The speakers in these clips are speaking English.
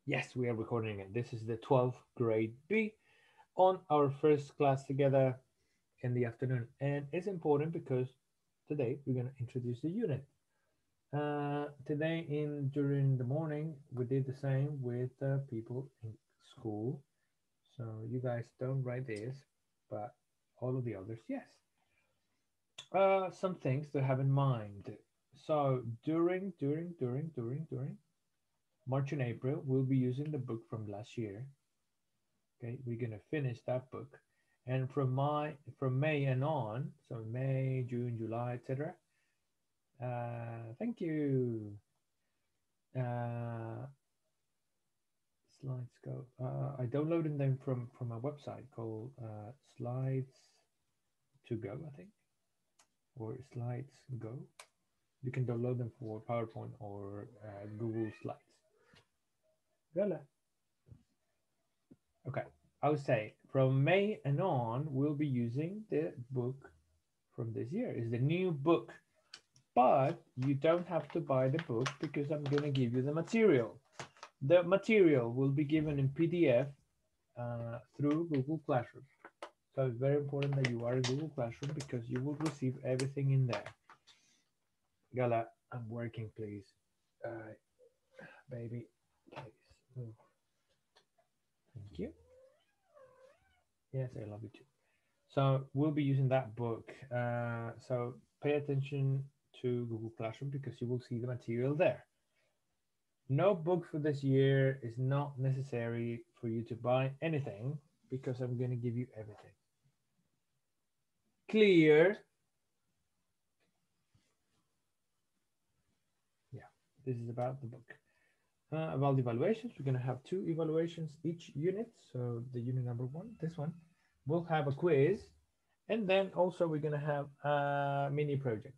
Yes, we are recording it. This is the 12th grade B on our first class together in the afternoon. And it's important because today we're going to introduce the unit. Today in during the morning, we did the same with people in school. So you guys don't write this, but all of the others, yes. Some things to have in mind. So during March and April, we'll be using the book from last year. Okay, we're gonna finish that book, and from May and on, so May, June, July, etc. Thank you. Uh, Slides go. I downloaded them from a website called Slides to Go, I think, or Slides Go. You can download them for PowerPoint or Google Slides. Voila. Okay, I would say from May and on, we'll be using the book from this year. It's the new book, but you don't have to buy the book because I'm going to give you the material. The material will be given in PDF through Google Classroom. So it's very important that you are in Google Classroom because you will receive everything in there. Gala, I'm working, please. Baby, please move. Thank you. Yes, I love you too. So we'll be using that book. So pay attention to Google Classroom because you will see the material there. No book for this year is not necessary for you to buy anything because I'm going to give you everything. Clear? Yeah, this is about the book. About the evaluations, we're going to have two evaluations each unit. So the unit number one, this one, we'll have a quiz. And then also we're going to have a mini project.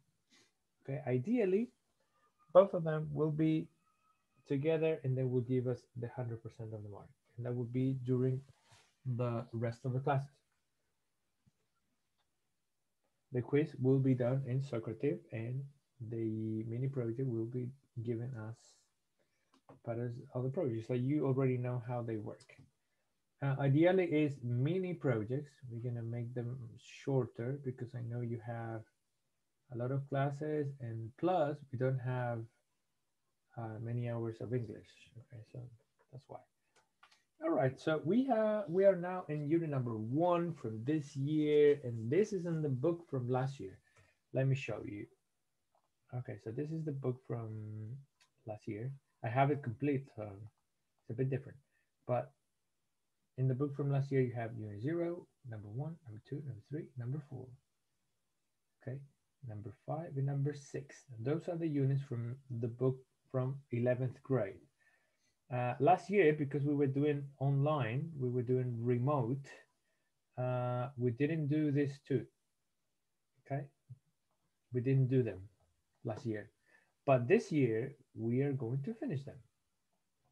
Okay, ideally, both of them will be together and they will give us the 100% of the mark. And that will be during the rest of the classes. The quiz will be done in Socrative and the mini project will be given us part of the projects. So you already know how they work. Ideally is mini projects. We're gonna make them shorter because I know you have a lot of classes and plus we don't have many hours of English. Okay, so that's why. All right, so we are now in unit number one from this year, and this is in the book from last year. Let me show you. Okay, so this is the book from last year. I have it complete, so it's a bit different. But in the book from last year, you have unit zero, number one, number two, number three, number four. Okay, number five and number six. Those are the units from the book from 11th grade. Last year, because we were doing online, we were doing remote, we didn't do this too. Okay, we didn't do them last year, but this year we are going to finish them.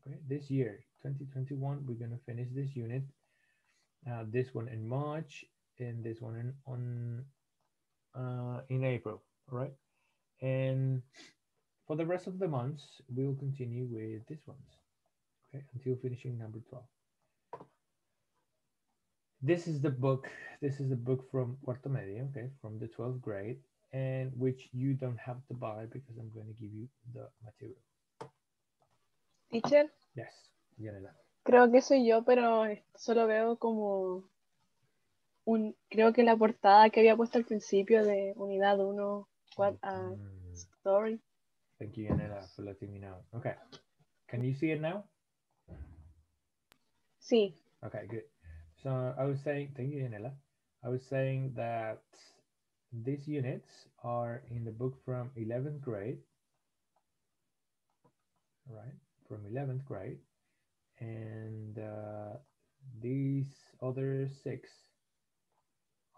Okay, this year 2021 we're going to finish this unit, this one in March and this one in April. All right, and for the rest of the months we will continue with these ones, okay, until finishing number 12. This is the book. This is the book from Cuarto Medio, okay, from the 12th grade, and which you don't have to buy because I'm going to give you the material. Teacher, Yes, Yanela. creo que soy yo, pero solo veo como creo que la portada que había puesto al principio de unidad 1, what a story. Thank you, Yanela, for letting me know. Okay, can you see it now? Sí. Okay, good. So I was saying, thank you, Yanela. I was saying that these units are in the book from 11th grade, right? From 11th grade, and these other six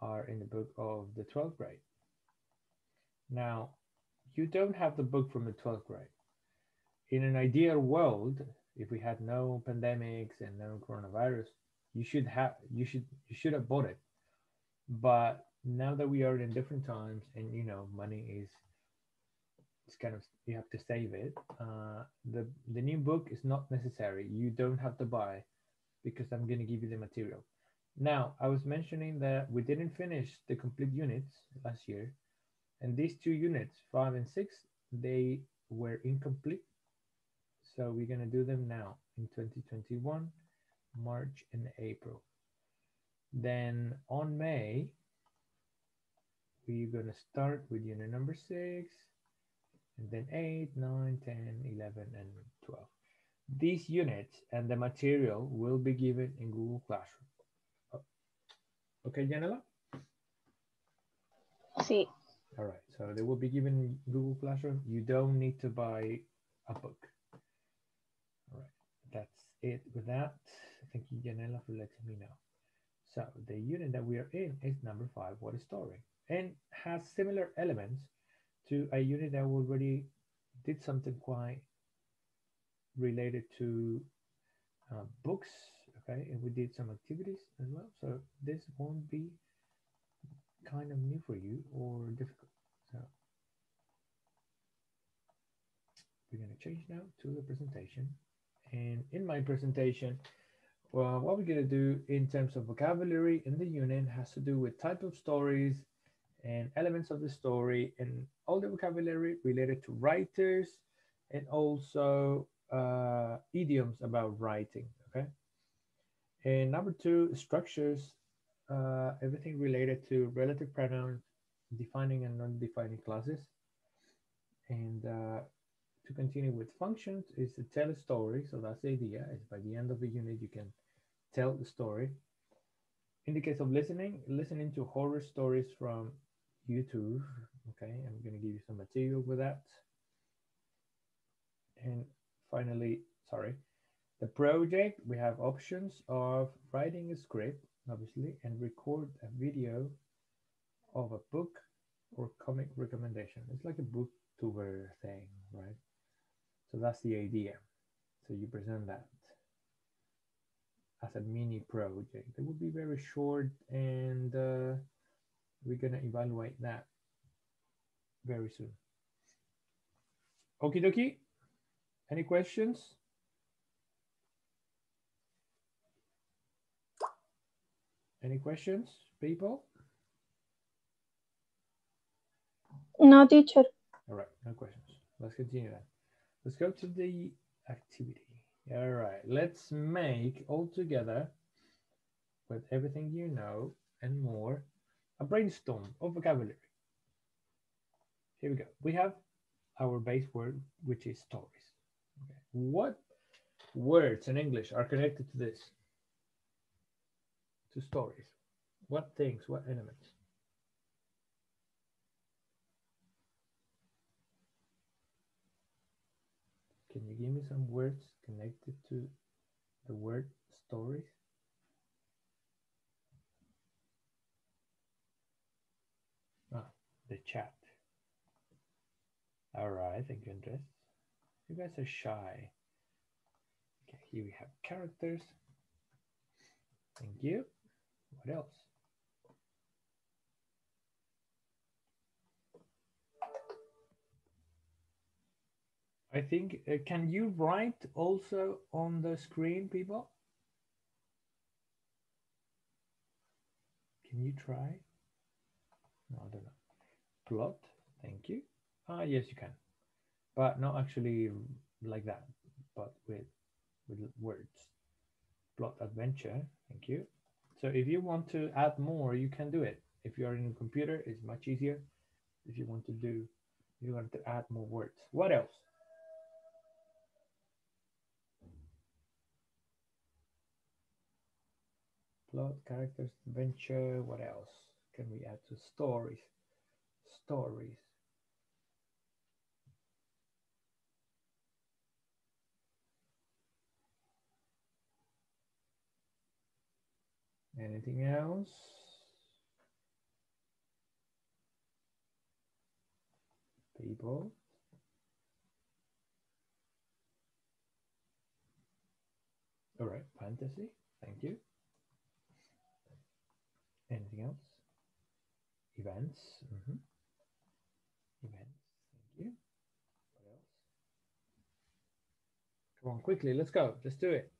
are in the book of the 12th grade. Now, you don't have the book from the 12th grade. In an ideal world, if we had no pandemics and no coronavirus, you should have bought it. But now that we are in different times and money is it's kind of, you have to save it, the new book is not necessary. You don't have to buy because I'm going to give you the material. Now, I was mentioning that we didn't finish the complete units last year, and these two units, 5 and 6, they were incomplete. So we're going to do them now in 2021, March and April. Then on May, we're going to start with unit number 6, and then 8, 9, 10, 11, and 12. These units and the material will be given in Google Classroom. Okay, Janela? Sí. All right, so they will be given in Google Classroom. You don't need to buy a book. All right, that's it with that. Thank you, Janela, for letting me know. So the unit that we are in is number 5, What is Story? And has similar elements to a unit that already did something quite related to books, okay? And we did some activities as well. So this won't be kind of new for you or difficult. So we're going to change now to the presentation. And in my presentation, well, what we're going to do in terms of vocabulary in the unit has to do with type of stories and elements of the story and all the vocabulary related to writers and also idioms about writing, okay? And number 2, structures, everything related to relative pronouns, defining and non-defining clauses. And to continue with functions is to tell a story. So that's the idea, is by the end of the unit, you can tell the story. In the case of listening to horror stories from YouTube, okay, I'm going to give you some material with that. And finally, the project, we have options of writing a script, obviously, and record a video of a book or comic recommendation. It's like a booktuber thing, right? So that's the idea. So you present that as a mini project. It will be very short, and we're gonna evaluate that very soon. Okie dokie. Any questions? Any questions, people? No, teacher. All right, no questions. Let's continue then. Let's go to the activity. All right, let's make all together, with everything you know and more, a brainstorm of vocabulary. Here we go. We have our base word, which is stories. Okay. What words in English are connected to this? To stories. What things, what elements? Can you give me some words connected to the word stories? The chat. All right, thank you, Andres. You guys are shy. Okay, here we have characters. Thank you. What else? I think, can you write also on the screen, people? Can you try? No, I don't know. Plot, thank you. Yes, you can. But not actually like that, but with words. Plot adventure, thank you. So if you want to add more, you can do it. If you are in a computer, it's much easier. If you want to add more words. What else? Plot, characters, adventure, what else can we add to stories? Stories. Anything else? People? All right, fantasy, thank you. Anything else? Events. Events, thank you. What else? Come on, quickly, let's go. Let's do it.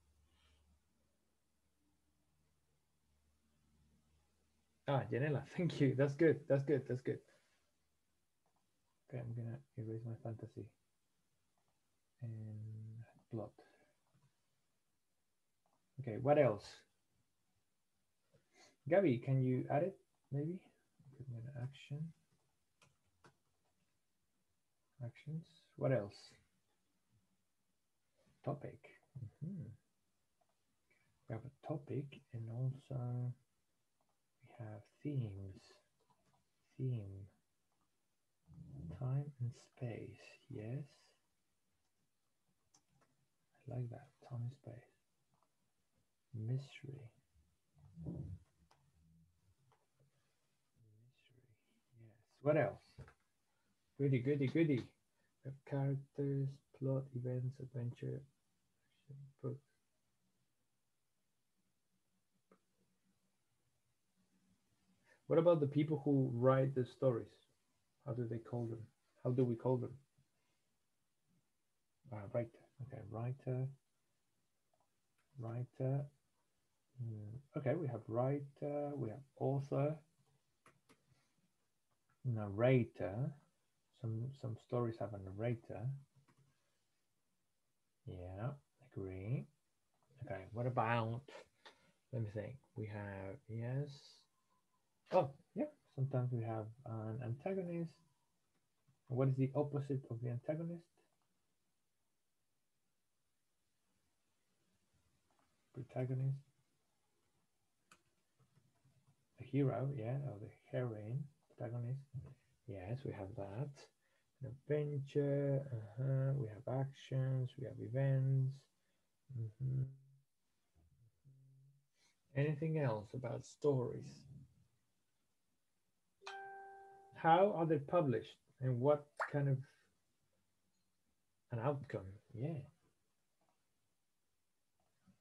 Ah, Janela, thank you. That's good. That's good. That's good. Okay, I'm gonna erase my fantasy and plot. Okay, what else? Gabby, can you add it? Maybe. Put me in action. Actions. What else? Topic. Mm-hmm. We have a topic, and also we have themes. Theme. Time and space. Yes. I like that. Time and space. Mystery. Mystery. Yes. What else? Goody, goody, goody. We have characters, plot, events, adventure, action, books. What about the people who write the stories? How do they call them? How do we call them? Writer. Okay, writer. Writer. Okay, we have writer. We have author. Narrator. Some stories have a narrator. Yeah, agree. Okay, what about? Let me think. We have yes. Oh, yeah. Sometimes we have an antagonist. What is the opposite of the antagonist? Protagonist. The hero, yeah, or the heroine. Protagonist. Yes, we have that. An adventure. We have actions. We have events. Mm-hmm. Anything else about stories? How are they published? And what kind of an outcome? Yeah,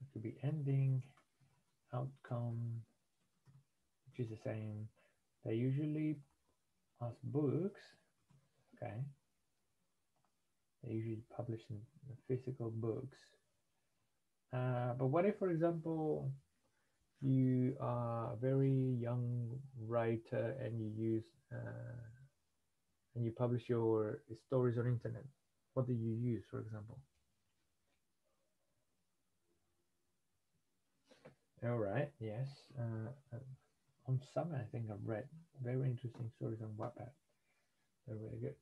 it could be ending, outcome, which is the same. They usually, as books, okay, they usually publish in physical books. But what if, for example, you are a very young writer and you use and you publish your stories on internet? What do you use, for example? All right, yes. On some, I think I've read very interesting stories on Wattpad. They're really good.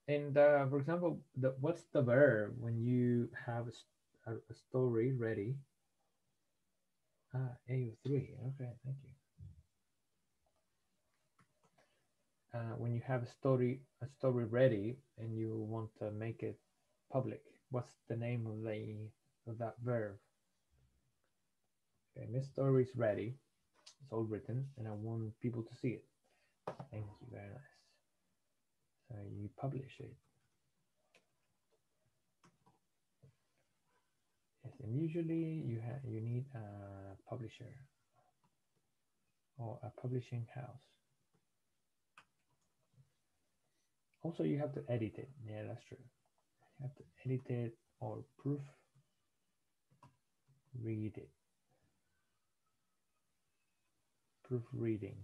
And for example, what's the verb when you have a story ready? AO3. Okay, thank you. When you have a story ready and you want to make it public, what's the name of that verb? Okay, my story is ready. It's all written, and I want people to see it. Thank you, very nice. So you publish it. Yes, and usually you need a publisher or a publishing house. Also, you have to edit it. Yeah, that's true. You have to edit it or read it. Proofreading.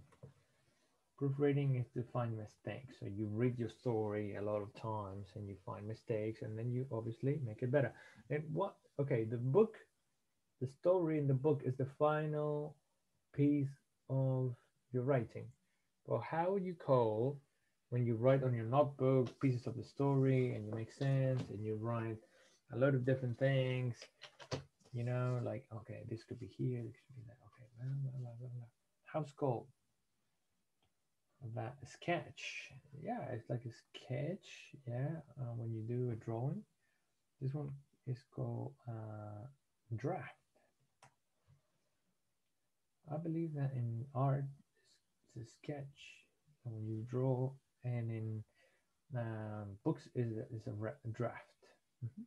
Proofreading is to find mistakes. So you read your story a lot of times and you find mistakes and then you obviously make it better. And what, okay, the story in the book is the final piece of your writing. Well, how would you call when you write on your notebook pieces of the story and you make sense and you write a lot of different things, like, okay, this could be here, this could be that, okay, blah, blah, blah, blah, blah. How's it called? That sketch. Yeah, it's like a sketch. Yeah, when you do a drawing. This one is called draft. I believe that in art, it's a sketch. And when you draw, and in books is a draft. Mm-hmm.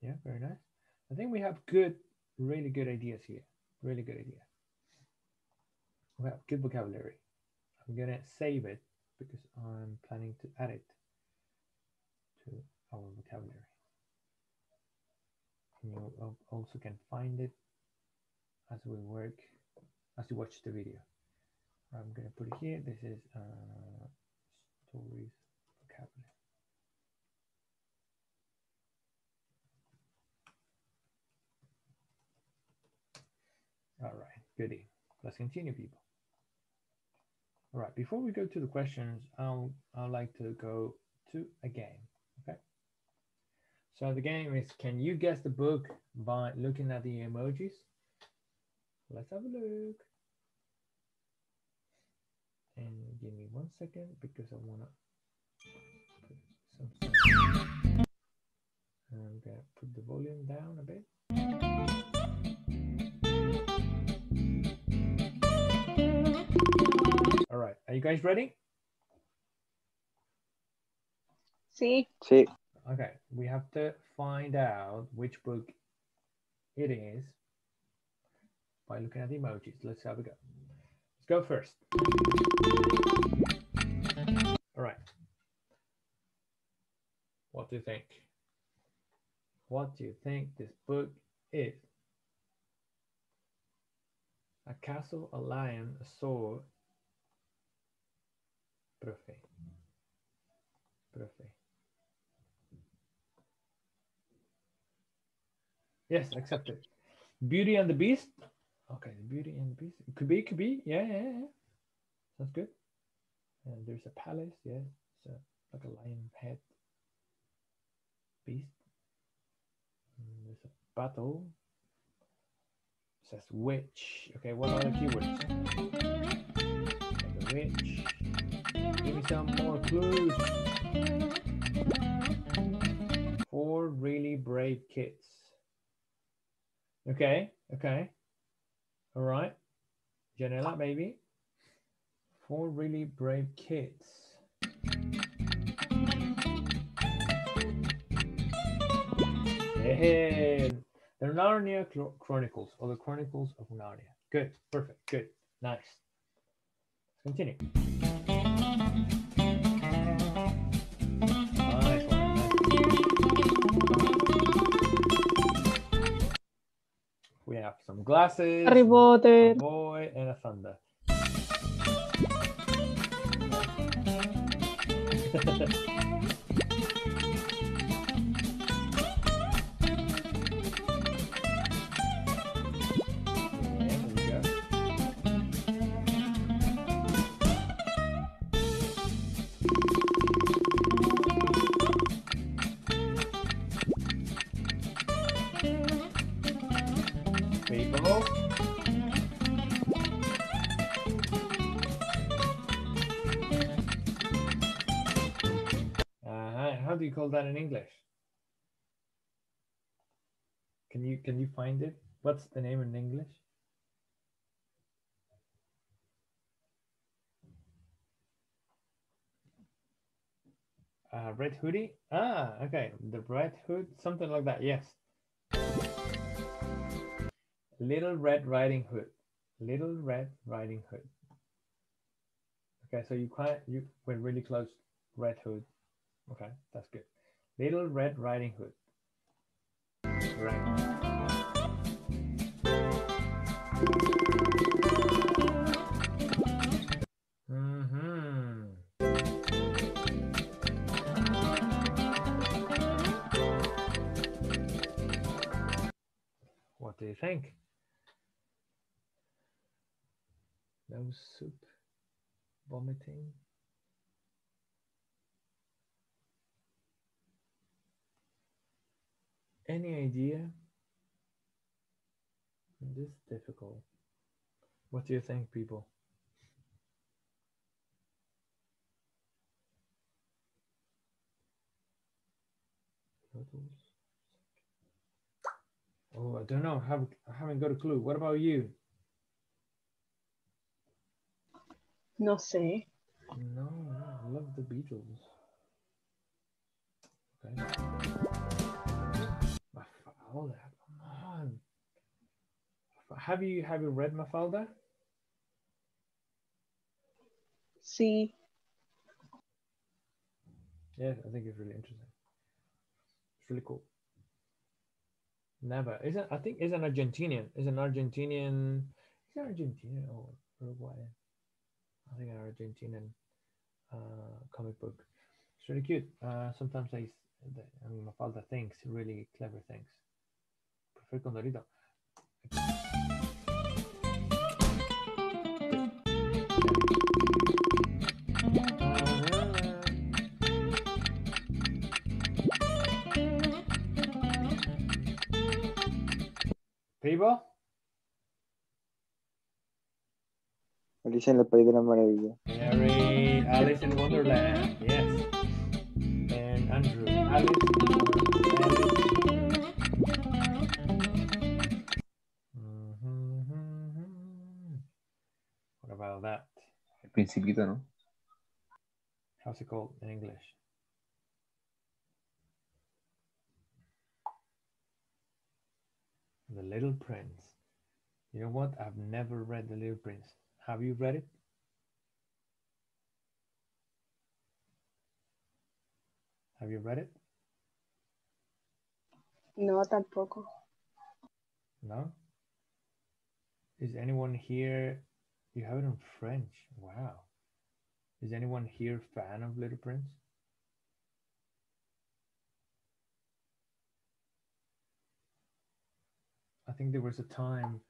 Yeah, very nice. I think we have really good ideas here. Really good idea. We have good vocabulary. I'm gonna save it because I'm planning to add it to our vocabulary. you also can find it as we work, as you watch the video. I'm gonna put it here. This is stories vocabulary. All right, goody. Let's continue, people. All right, before we go to the questions, I'd like to go to a game, okay? So the game is, can you guess the book by looking at the emojis? Let's have a look. And give me 1 second because I want to put something. I'm going to put the volume down a bit. All right, are you guys ready? Sí. Sí. Okay, we have to find out which book it is by looking at the emojis. Let's have a go. Let's go first. All right. What do you think? What do you think this book is? A castle, a lion, a sword. Profe. Profe. Yes, accepted. Beauty and the Beast. Okay, the Beauty and the Beast. It could be. Yeah. Sounds good. And there's a palace. Yes, it's like a lion head beast. And there's a battle. It says witch. Okay, what are the keywords? The witch. Give me some more clues. 4 really brave kids. Okay. All right. Janela, maybe. 4 really brave kids. Yeah. The Narnia Chronicles, or the Chronicles of Narnia. Good. Perfect. Good. Nice. Let's continue. Nice one. We have some glasses, Harry Potter. a boy, and a thunder. People. How do you call that in English? Can you find it? What's the name in English? Red hoodie? Okay. The Red Hood, something like that. Yes. Little Red Riding Hood. Little Red Riding Hood. Okay, so you went really close. Red Hood. Okay, that's good. Little Red Riding Hood. Right. What do you think? No soup. Vomiting. Any idea? This is difficult. What do you think, people? Oh, I don't know. I haven't got a clue. What about you? No sé. No, I love the Beatles. Okay. Mafalda, come on. Have you read Mafalda? Sí. Yes, I think it's really interesting. It's really cool. Never. Isn't I think is an Argentinian. Is an Argentinian. Is it Argentinian or Uruguayan? I think an Argentinian comic book. It's really cute. Sometimes I mean, Mafalda thinks really clever things. Prefer Condorito. People? Alicia en el País de la Maravilla. Mary, Alice in Wonderland. Yes. And Andrew. Alice. What about that? El Principito, ¿no? How's it called in English? The Little Prince. You know what? I've never read The Little Prince. Have you read it? Have you read it? No, tampoco. No? Is anyone here? You have it in French. Wow. Is anyone here fan of Little Prince? I think there was a time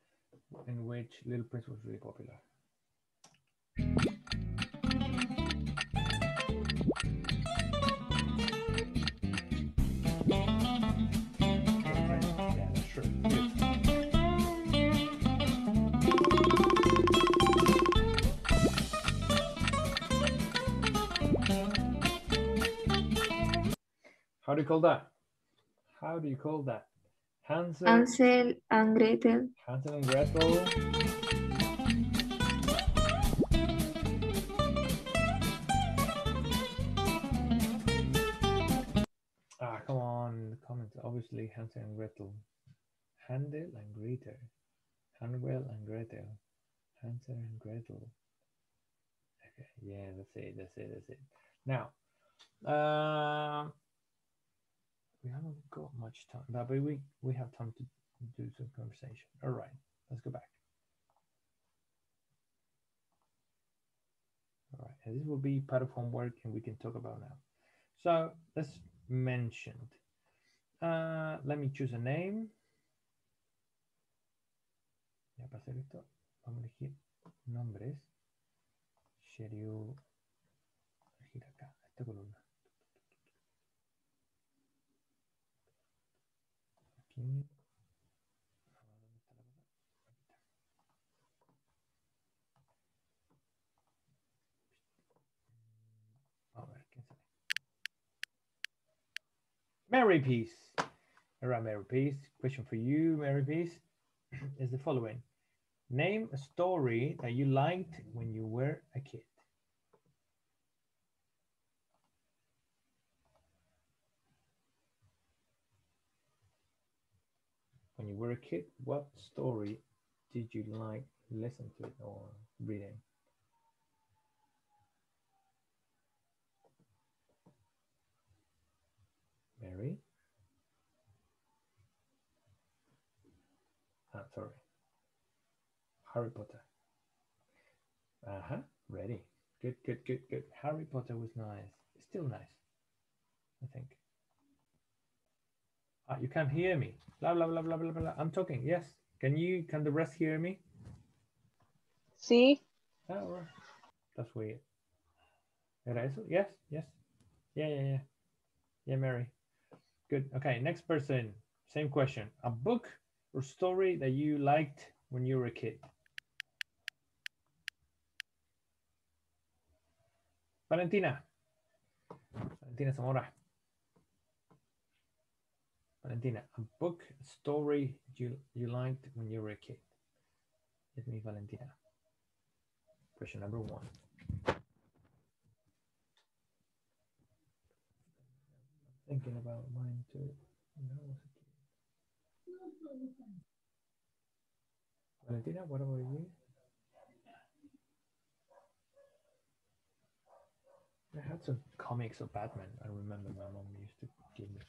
in which Little Prince was really popular. Yeah, that's true. Good. How do you call that? How do you call that? Hansel and Gretel. Hansel and Gretel. Ah, come on, the comments. Obviously, Hansel and Gretel. Handel and Gretel. Hanwell and Gretel. Hansel and Gretel. Okay, yeah, that's it. Now, we haven't got much time, but we have time to do some conversation. All right, let's go back. All right, and this will be part of homework, and we can talk about now. So let's mention. Let me choose a name. Ya para hacer esto, vamos a elegir nombres. Sheryl, elegir acá, esta columna. Aquí. A ver, ¿quién sale? Mary Peace. All right, Mary Peace. Question for you, Mary Peace, is the following. Name a story that you liked when you were a kid. When you were a kid, what story did you like listen to it or reading? Mary? Ah, sorry. Harry Potter. Uh-huh. Ready. Good. Harry Potter was nice. Still nice, I think. Ah, you can't hear me. Blah, blah, blah, blah, blah, blah. I'm talking. Yes. Can the rest hear me? Sí. Oh, right. That's weird. ¿Era eso? Yes. Yeah. Yeah, Mary. Good. Okay, next person. Same question. A book or story that you liked when you were a kid. Valentina Zamora. Valentina, a book, story you liked when you were a kid. It's me, Valentina. Question number 1. Thinking about mine too. Valentina, what about you? I had some comics of Batman. I remember my mom used to give me.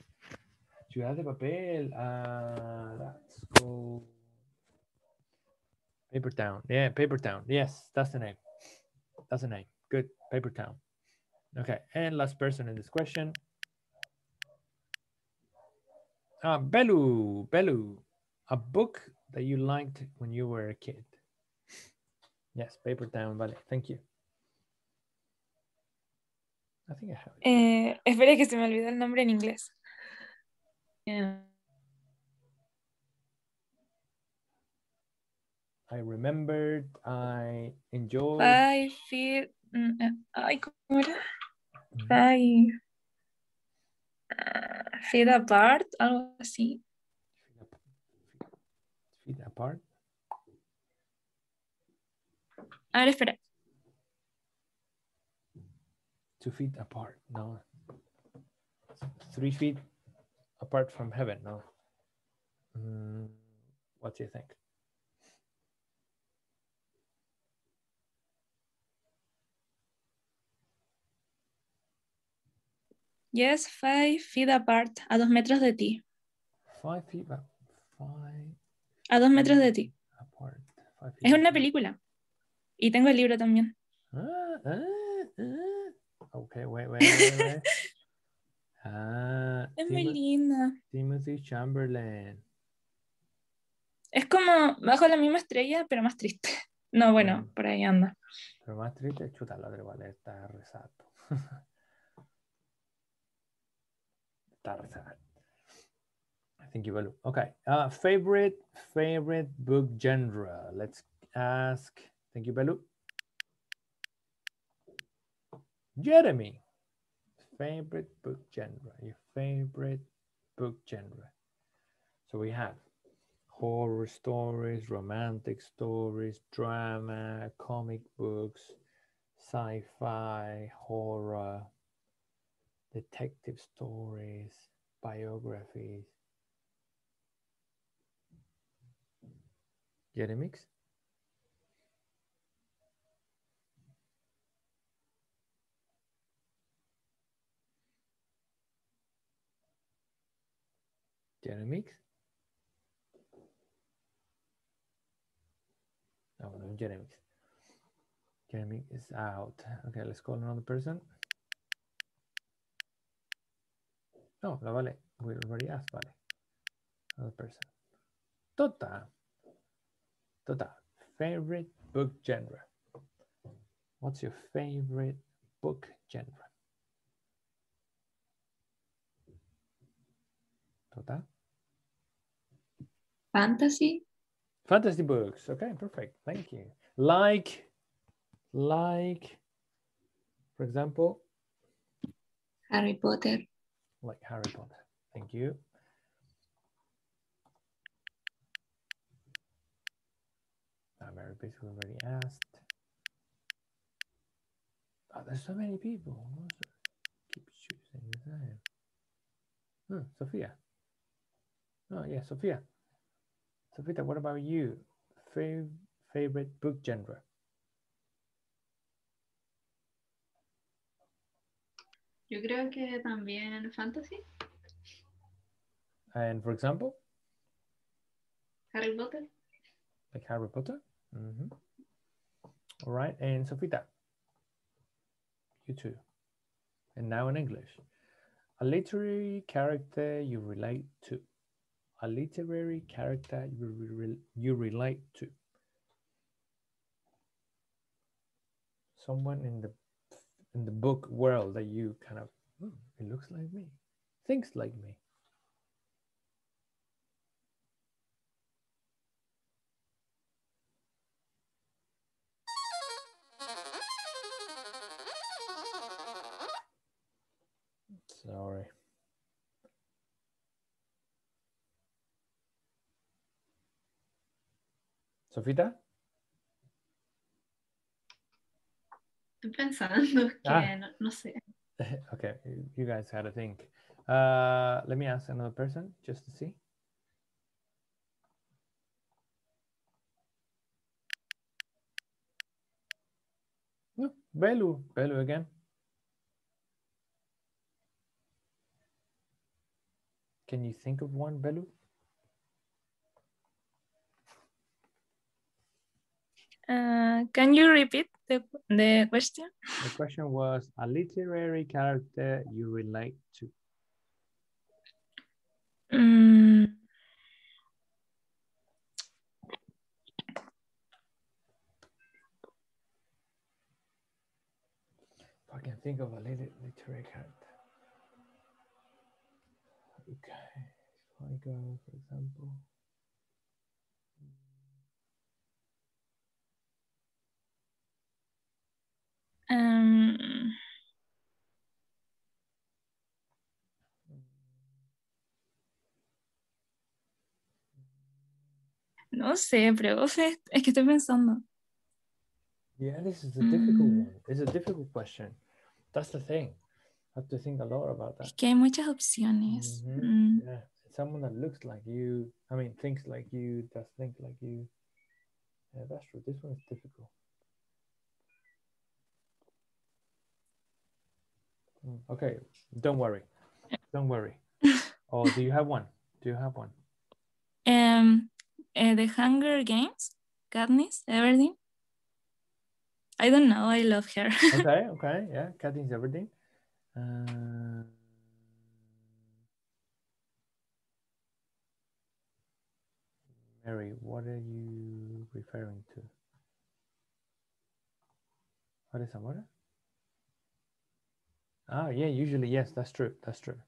Ciudad de papel. That's cool. Paper Town. Yeah, Paper Town. Yes, that's the name. That's the name. Good. Paper Town. Okay, and last person in this question. Belu. Belu. A book that you liked when you were a kid. Yes, Paper Town. Vale, thank you. I think I have it. Espera que se me olvidó el nombre en inglés. I remembered. I enjoyed. Five feet. Ay, ¿cómo era? Five feet apart, algo así. Feet apart. A ver, espera. 2 feet apart. No. 3 feet apart from heaven. No. What do you think? Yes, 5 feet apart, a 2 metros de ti. 5 feet apart. 5 A 2 metros de ti. apart. 5 feet Es una apart. película. Y tengo el libro también. Okay, wait. Es muy linda. Timothy Chamberlain. Es como bajo la misma estrella, pero más triste. No, bueno, por ahí anda. Pero más triste, chuta, la de vale, está resato. Está resato. Thank you, Balu. Okay. Favorite book genre. Let's ask. Thank you, Balu. Jeremy. Favorite book genre. Your favorite book genre. So we have horror stories, romantic stories, drama, comic books, sci-fi, horror, detective stories, biographies. Get a mix? Get a mix? No, no, Jeremy. Jeremy is out. Okay, let's call another person. No, la Vale. We already asked Vale. Another person. Tota. Favorite book genre. What's your favorite book genre? Tota? Fantasy. Fantasy books. Okay, perfect. Thank you. Like, for example, Harry Potter. like Harry Potter. Thank you. Mary basically already asked. Oh, there's so many people. Keep choosing the same. Sophia. Oh, yeah, Sophia. Sophia, what about you? Favorite book genre? Yo creo que también fantasy. And for example? Harry Potter. Like Harry Potter? All right, and Sophita? You too. And now in English. A literary character you relate to. A literary character you relate to. Someone in the book world that you kind of, it looks like me, thinks like me. Sorry. Sofita? Estoy pensando que no sé. Okay, you guys had to think. Let me ask another person just to see. No, Belu again. Can you think of one, Belu? Can you repeat the question? The question was a literary character you relate to. If I can think of a literary character. Okay, if I go, for example. No sé, pero es que estoy pensando. Yeah, this is a difficult one. It's a difficult question. That's the thing. I have to think a lot about that. Es que hay muchas opciones. Yeah, someone that looks like you. I mean, thinks like you, does think like you. Yeah, that's true. This one is difficult. Okay, don't worry. Don't worry. Oh, do you have one? Do you have one? The Hunger Games, Katniss Everdeen. I don't know. I love her. Okay, yeah. Katniss Everdeen. Mary, what are you referring to? What is Amora? Ah, yeah, usually, yes, that's true. That's true.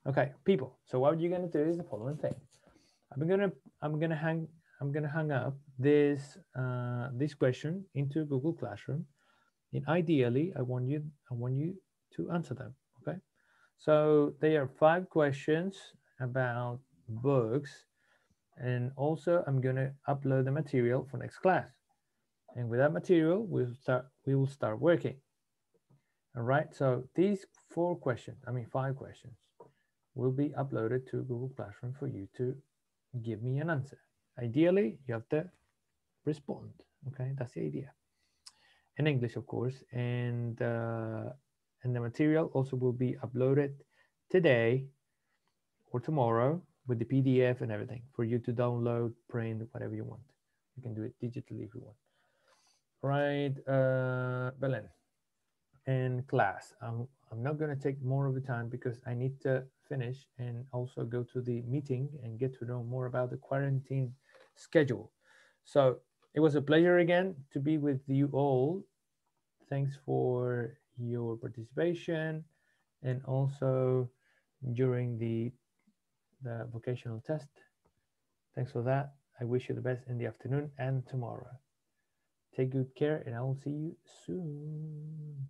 Okay, people. So what you're gonna do is the following thing. I'm gonna hang up this this question into Google Classroom, and ideally, I want you to answer them. Okay. So there are 5 questions about books, and also I'm gonna upload the material for next class. And with that material, we will start working. All right. So these 5 questions, will be uploaded to Google Classroom for you to give me an answer. Ideally, you have to respond. Okay, that's the idea. In English, of course, and the material also will be uploaded today or tomorrow with the PDF and everything for you to download, print, whatever you want. You can do it digitally if you want. Right, Belen, and class. I'm not going to take more of the time because I need to finish and also go to the meeting and get to know more about the quarantine schedule. So it was a pleasure again to be with you all. Thanks for your participation, and also during the vocational test. Thanks for that. I wish you the best in the afternoon and tomorrow. Take good care, and I will see you soon.